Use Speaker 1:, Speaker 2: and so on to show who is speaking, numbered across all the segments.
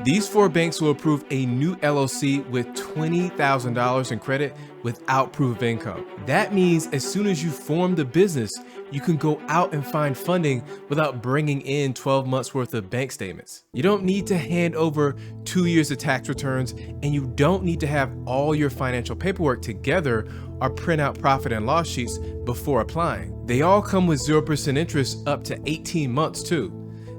Speaker 1: These four banks will approve a new LLC with $20,000 in credit without proof of income. That means as soon as you form the business, you can go out and find funding without bringing in 12 months worth of bank statements. You don't need to hand over 2 years of tax returns, and you don't need to have all your financial paperwork together or print out profit and loss sheets before applying. They all come with 0% interest up to 18 months too.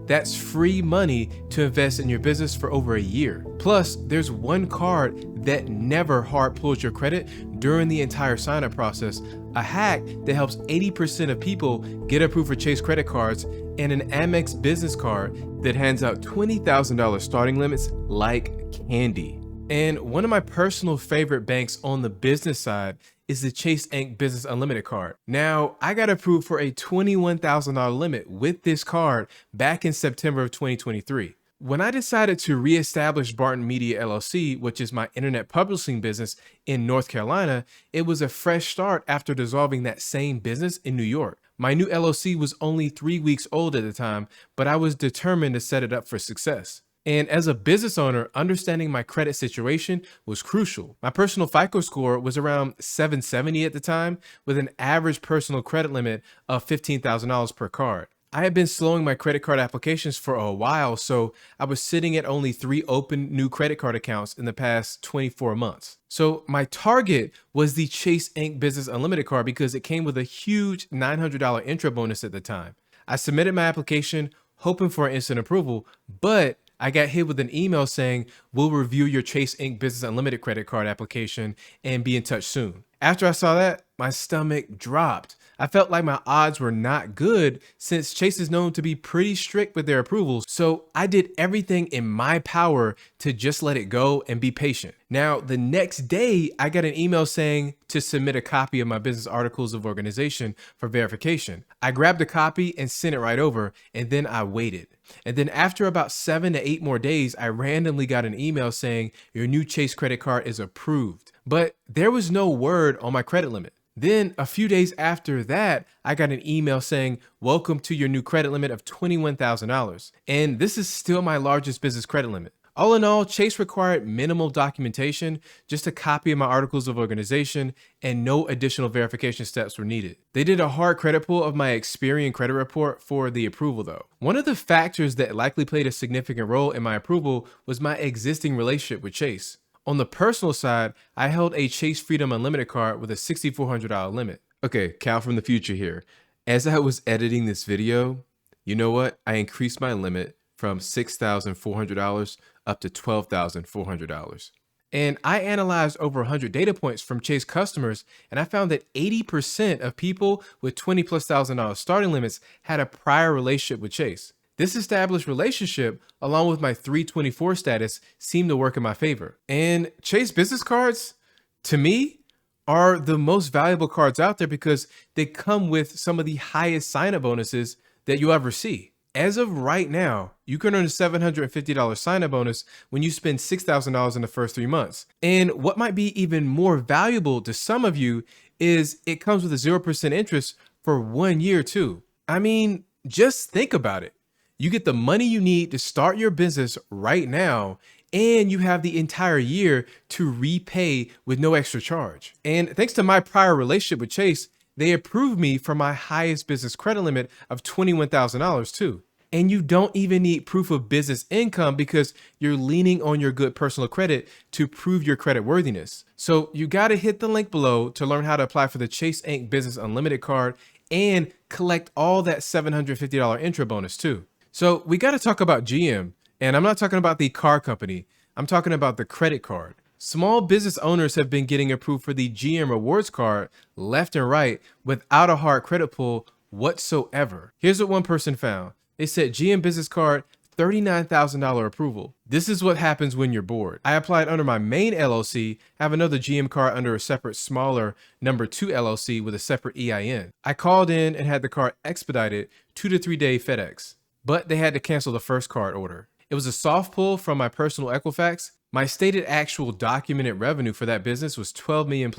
Speaker 1: That's free money to invest in your business for over a year. Plus, there's one card that never hard pulls your credit during the entire sign-up process, a hack that helps 80% of people get approved for Chase credit cards, and an AMEX business card that hands out $20,000 starting limits like candy. And one of my personal favorite banks on the business side is the Chase Inc. Business Unlimited card. Now, I got approved for a $21,000 limit with this card back in September of 2023. When I decided to reestablish Barton Media LLC, which is my internet publishing business in North Carolina, it was a fresh start after dissolving that same business in New York. My new LLC was only 3 weeks old at the time, but I was determined to set it up for success. And as a business owner, understanding my credit situation was crucial. My personal FICO score was around 770 at the time, with an average personal credit limit of $15,000 per card. I had been slowing my credit card applications for a while, so I was sitting at only 3 open new credit card accounts in the past 24 months. So my target was the Chase Inc. Business Unlimited card because it came with a huge $900 intro bonus at the time. I submitted my application hoping for an instant approval, but I got hit with an email saying, "We'll review your Chase Inc. Business Unlimited credit card application and be in touch soon." After I saw that, my stomach dropped. I felt like my odds were not good since Chase is known to be pretty strict with their approvals. So I did everything in my power to just let it go and be patient. Now, the next day, I got an email saying to submit a copy of my business articles of organization for verification. I grabbed a copy and sent it right over, and then I waited. And then after about 7 to 8 more days, I randomly got an email saying your new Chase credit card is approved. But there was no word on my credit limit. Then a few days after that, I got an email saying, "Welcome to your new credit limit of $21,000. And this is still my largest business credit limit. All in all, Chase required minimal documentation, just a copy of my articles of organization, and no additional verification steps were needed. They did a hard credit pull of my Experian credit report for the approval though. One of the factors that likely played a significant role in my approval was my existing relationship with Chase. On the personal side, I held a Chase Freedom Unlimited card with a $6,400 limit. Okay, Cal from the future here. As I was editing this video, you know what? I increased my limit from $6,400 up to $12,400. And I analyzed over 100 data points from Chase customers, and I found that 80% of people with $20,000+ starting limits had a prior relationship with Chase. This established relationship, along with my 324 status, seemed to work in my favor. And Chase business cards, to me, are the most valuable cards out there because they come with some of the highest sign-up bonuses that you'll ever see. As of right now, you can earn a $750 sign-up bonus when you spend $6,000 in the first 3 months. And what might be even more valuable to some of you is it comes with a 0% interest for 1 year too. I mean, just think about it. You get the money you need to start your business right now, and you have the entire year to repay with no extra charge. And thanks to my prior relationship with Chase, they approved me for my highest business credit limit of $21,000 too. And you don't even need proof of business income because you're leaning on your good personal credit to prove your credit worthiness. So you got to hit the link below to learn how to apply for the Chase Inc. Business Unlimited card and collect all that $750 intro bonus too. So we got to talk about GM, and I'm not talking about the car company. I'm talking about the credit card. Small business owners have been getting approved for the GM Rewards card left and right without a hard credit pull whatsoever. Here's what one person found. They said GM business card, $39,000 approval. This is what happens when you're bored. I applied under my main LLC, have another GM card under a separate smaller number 2 LLC with a separate EIN. I called in and had the card expedited 2 to 3 day FedEx. But they had to cancel the first card order. It was a soft pull from my personal Equifax. My stated actual documented revenue for that business was $12 million+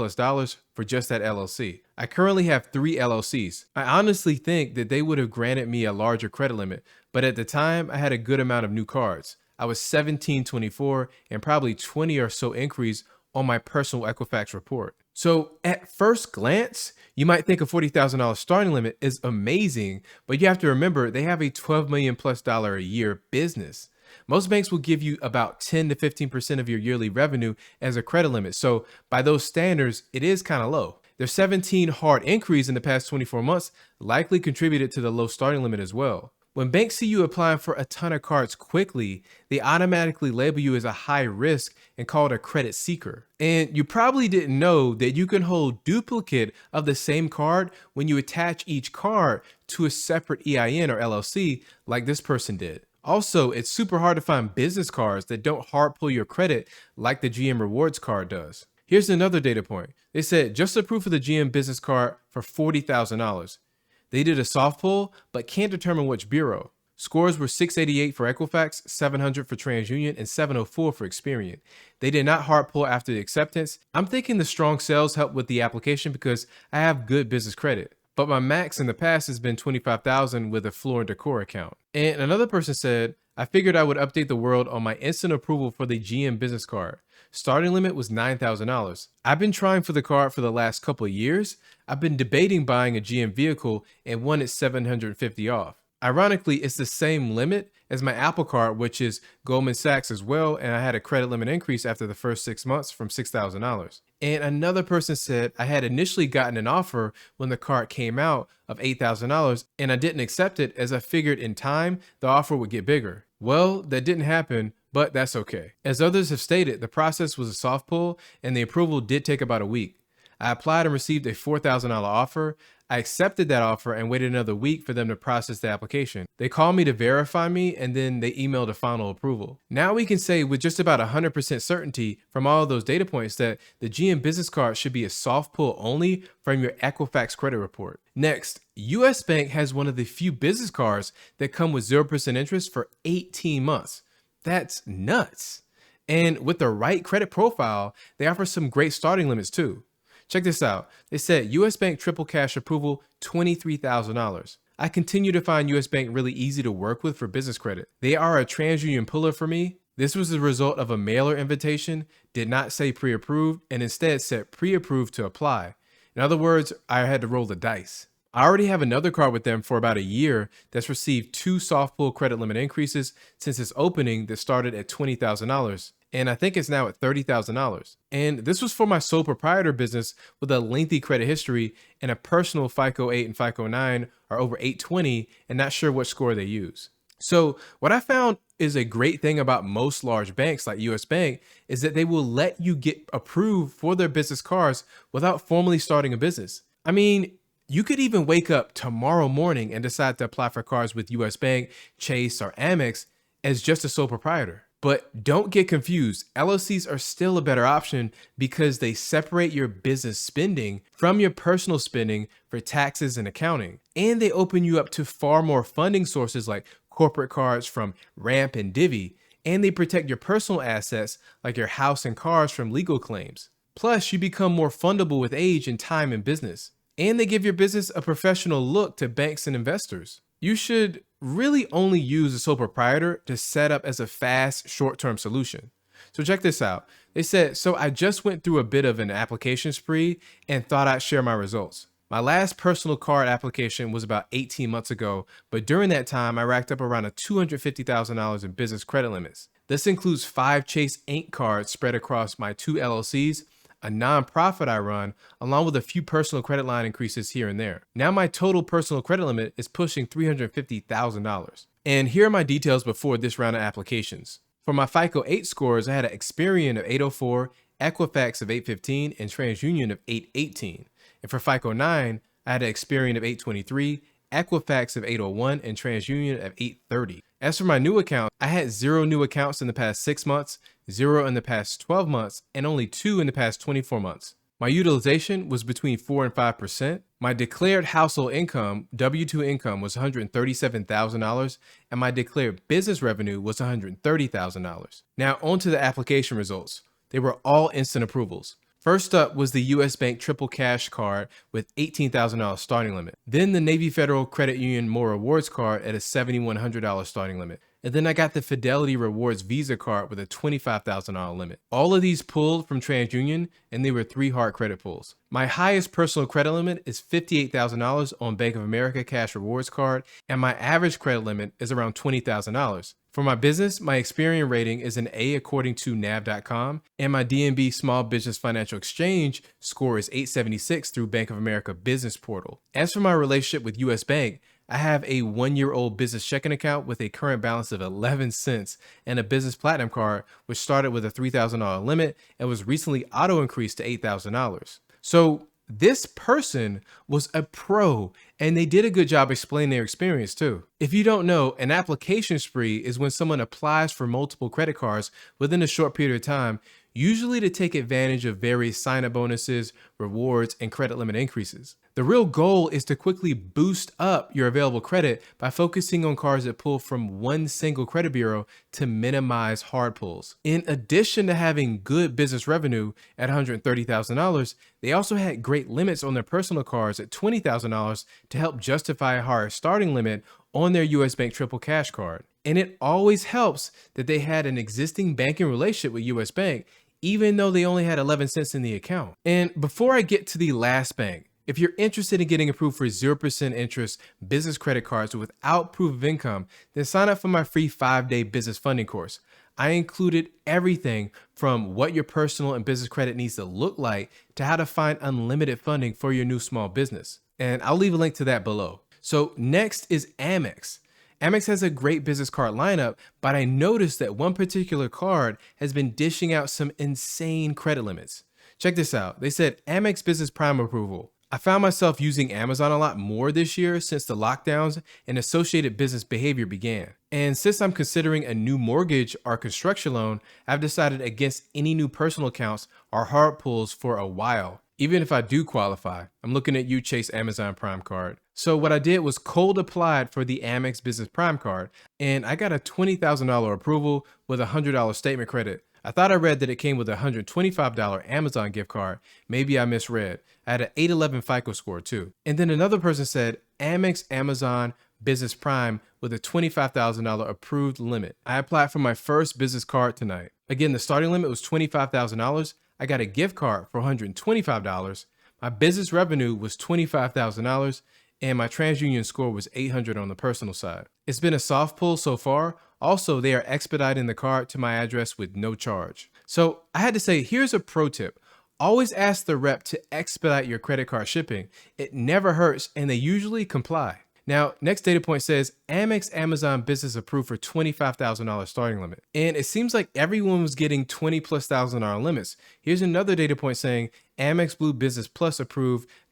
Speaker 1: for just that LLC. I currently have 3 LLCs. I honestly think that they would have granted me a larger credit limit, but at the time I had a good amount of new cards. I was 1724 and probably 20 or so increase on my personal Equifax report. So at first glance, you might think a $40,000 starting limit is amazing, but you have to remember they have a $12 million plus a year business. Most banks will give you about 10 to 15% of your yearly revenue as a credit limit. So by those standards, it is kind of low. Their 17 hard increase in the past 24 months likely contributed to the low starting limit as well. When banks see you applying for a ton of cards quickly, they automatically label you as a high risk and call it a credit seeker. And you probably didn't know that you can hold duplicate of the same card when you attach each card to a separate EIN or LLC like this person did. Also, it's super hard to find business cards that don't hard pull your credit like the GM Rewards card does. Here's another data point. They said just approved for the GM business card for $40,000. They did a soft pull, but can't determine which bureau. Scores were 688 for Equifax, 700 for TransUnion, and 704 for Experian. They did not hard pull after the acceptance. I'm thinking the strong sales helped with the application because I have good business credit. But my max in the past has been $25,000 with a Floor & Decor account. And another person said, I figured I would update the world on my instant approval for the GM business card. Starting limit was $9,000. I've been trying for the card for the last couple of years. I've been debating buying a GM vehicle and one is $750 off. Ironically, it's the same limit as my Apple card, which is Goldman Sachs as well, and I had a credit limit increase after the first 6 months from $6,000. And another person said I had initially gotten an offer when the card came out of $8,000 and I didn't accept it as I figured in time the offer would get bigger. Well, that didn't happen, but that's okay. As others have stated, the process was a soft pull and the approval did take about a week. I applied and received a $4,000 offer. I accepted that offer and waited another week for them to process the application. They called me to verify me and then they emailed a final approval. Now we can say with just about 100% certainty from all of those data points that the GM business card should be a soft pull only from your Equifax credit report. Next, US Bank has one of the few business cards that come with 0% interest for 18 months. That's nuts. And with the right credit profile, they offer some great starting limits too. Check this out. They said US Bank triple cash approval, $23,000. I continue to find US Bank really easy to work with for business credit. They are a TransUnion puller for me. This was the result of a mailer invitation, did not say pre-approved, and instead said pre-approved to apply. In other words, I had to roll the dice. I already have another card with them for about a year that's received 2 soft pull credit limit increases since its opening that started at $20,000. And I think it's now at $30,000. And this was for my sole proprietor business with a lengthy credit history and a personal FICO 8 and FICO 9 are over 820 and not sure what score they use. So what I found is a great thing about most large banks like US Bank is that they will let you get approved for their business cards without formally starting a business. I mean, you could even wake up tomorrow morning and decide to apply for cards with US Bank, Chase, or AMEX as just a sole proprietor. But don't get confused. LLCs are still a better option because they separate your business spending from your personal spending for taxes and accounting. And they open you up to far more funding sources like corporate cards from Ramp and Divvy. And they protect your personal assets like your house and cars from legal claims. Plus, you become more fundable with age and time in business. And they give your business a professional look to banks and investors. You should really only use a sole proprietor to set up as a fast, short-term solution. So check this out. They said, so I just went through a bit of an application spree and thought I'd share my results. My last personal card application was about 18 months ago, but during that time, I racked up around $250,000 in business credit limits. This includes 5 Chase Inc. cards spread across my 2 LLCs, a nonprofit I run, along with a few personal credit line increases here and there. Now my total personal credit limit is pushing $350,000. And here are my details before this round of applications. For my FICO 8 scores, I had an Experian of 804, Equifax of 815, and TransUnion of 818. And for FICO 9, I had an Experian of 823, Equifax of 801, and TransUnion of 830. As for my new account, I had 0 new accounts in the past 6 months, 0 in the past 12 months, and only 2 in the past 24 months. My utilization was between 4 and 5%. My declared household income, W-2 income, was $137,000, and my declared business revenue was $130,000. Now on to the application results. They were all instant approvals. First up was the US Bank Triple Cash card with $18,000 starting limit. Then the Navy Federal Credit Union More Rewards card at a $7,100 starting limit. And then I got the Fidelity Rewards Visa card with a $25,000 limit. All of these pulled from TransUnion, and they were 3 hard credit pulls. My highest personal credit limit is $58,000 on Bank of America Cash Rewards card, and my average credit limit is around $20,000. For my business, my Experian rating is an A according to nav.com, and my DNB Small Business Financial Exchange score is 876 through Bank of America Business Portal. As for my relationship with US Bank, I have a 1-year-old business checking account with a current balance of 11 cents and a business platinum card, which started with a $3,000 limit and was recently auto increased to $8,000. So this person was a pro, and they did a good job explaining their experience too. If you don't know, an application spree is when someone applies for multiple credit cards within a short period of time, usually to take advantage of various sign-up bonuses, rewards, and credit limit increases. The real goal is to quickly boost up your available credit by focusing on cards that pull from one single credit bureau to minimize hard pulls. In addition to having good business revenue at $130,000, they also had great limits on their personal cards at $20,000 to help justify a higher starting limit on their US Bank Triple Cash card. And it always helps that they had an existing banking relationship with US Bank, even though they only had 11 cents in the account. And before I get to the last bank, if you're interested in getting approved for 0% interest business credit cards without proof of income, then sign up for my free 5-day business funding course. I included everything from what your personal and business credit needs to look like to how to find unlimited funding for your new small business. And I'll leave a link to that below. So next is AMEX. AMEX has a great business card lineup, but I noticed that one particular card has been dishing out some insane credit limits. Check this out. They said AMEX Business Prime approval. I found myself using Amazon a lot more this year since the lockdowns and associated business behavior began. And since I'm considering a new mortgage or construction loan, I've decided against any new personal accounts or hard pulls for a while. Even if I do qualify, I'm looking at you, Chase Amazon Prime card. So what I did was cold applied for the Amex Business Prime card, and I got a $20,000 approval with a $100 statement credit. I thought I read that it came with a $125 Amazon gift card. Maybe I misread. I had an 811 FICO score too. And then another person said Amex Amazon Business Prime with a $25,000 approved limit. I applied for my first business card tonight. Again, the starting limit was $25,000. I got a gift card for $125. My business revenue was $25,000. And my TransUnion score was 800 on the personal side. It's been a soft pull so far. Also, they are expediting the card to my address with no charge. So I had to say, here's a pro tip. Always ask the rep to expedite your credit card shipping. It never hurts, and they usually comply. Now, next data point says Amex Amazon Business approved for $25,000 starting limit. And it seems like everyone was getting $20,000+ limits. Here's another data point saying Amex Blue Business Plus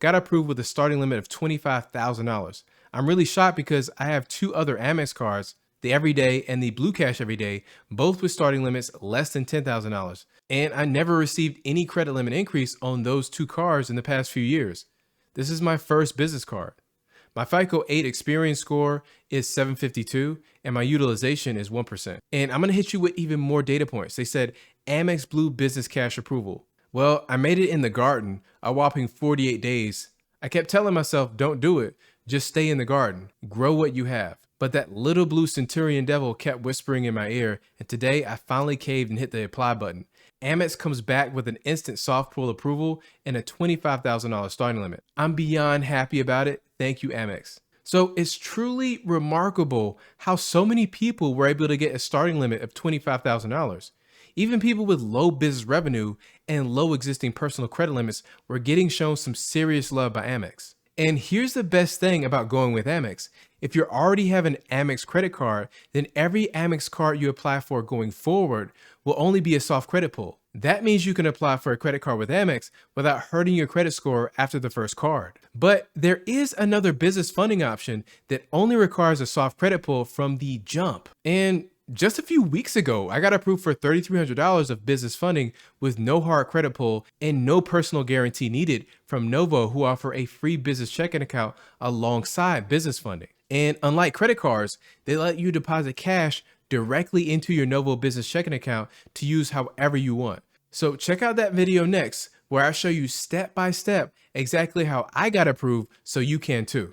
Speaker 1: got approved with a starting limit of $25,000. I'm really shocked because I have 2 other Amex cards, the Everyday and the Blue Cash Everyday, both with starting limits less than $10,000. And I never received any credit limit increase on those 2 cards in the past few years. This is my first business card. My FICO 8 Experian score is 752 and my utilization is 1%. And I'm gonna hit you with even more data points. They said Amex Blue Business Cash approval. Well, I made it in the garden a whopping 48 days. I kept telling myself, don't do it. Just stay in the garden, grow what you have. But that little blue centurion devil kept whispering in my ear, and today I finally caved and hit the apply button. Amex comes back with an instant soft pull approval and a $25,000 starting limit. I'm beyond happy about it. Thank you, Amex. So it's truly remarkable how so many people were able to get a starting limit of $25,000. Even people with low business revenue and low existing personal credit limits were getting shown some serious love by Amex. And here's the best thing about going with Amex. If you already have an Amex credit card, then every Amex card you apply for going forward will only be a soft credit pull. That means you can apply for a credit card with Amex without hurting your credit score after the first card. But there is another business funding option that only requires a soft credit pull from the jump. And just a few weeks ago, I got approved for $3,300 of business funding with no hard credit pull and no personal guarantee needed from Novo, who offer a free business checking account alongside business funding. And unlike credit cards, they let you deposit cash directly into your Novo business checking account to use however you want. So check out that video next, where I show you step by step exactly how I got approved so you can too.